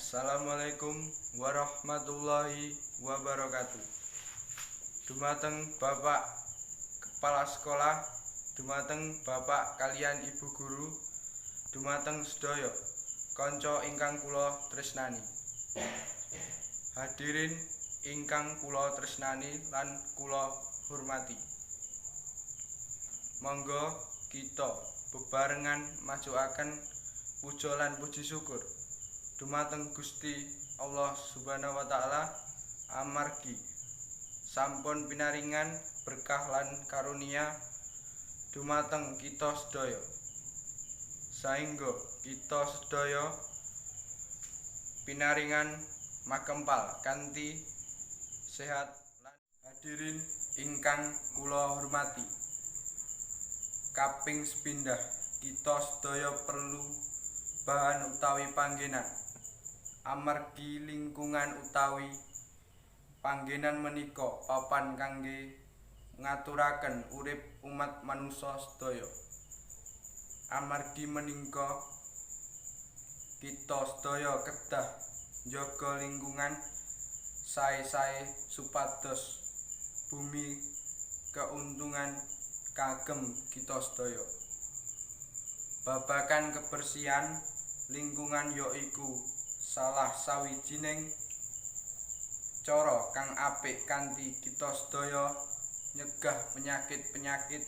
Assalamualaikum warahmatullahi wabarakatuh. Dumateng Bapak Kepala Sekolah, dumateng Bapak kaliyan Ibu Guru, dumateng sedaya kanca ingkang kula tresnani. Hadirin ingkang kula tresnani lan kula hormati. Monggo kita bebarengan majuaken puja lan puji syukur dumateng Gusti Allah Subhanahu wa taala amargi sampun pinaringan berkah lan karunia dumateng kita sedaya, saengga kita sedaya pinaringan makempal kanthi sehat lan hadirin ingkang kula hormati. Kaping sepindhah kita sedaya perlu bahan utawi panggenan. Amargi lingkungan utawi panggenan menika papan kangge ngaturaken urip umat manungsa sedaya. Amargi menika kita sedaya kedah njaga lingkungan sae-sae supados bumi keuntungan kagem kita sedaya. Babagan kebersihan lingkungan yaiku salah sawijining cara kang apik kanthi kita sedaya nyegah penyakit-penyakit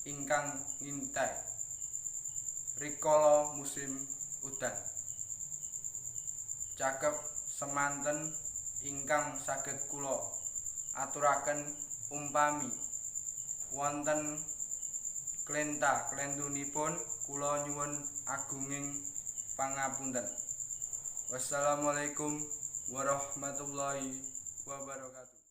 ingkang ngintai rikala musim udan. Cakep semanten ingkang saged kula aturaken umpami wonten klenta-klentunipun kula nyuwun agunging pangapunten. Wassalamualaikum warahmatullahi wabarakatuh.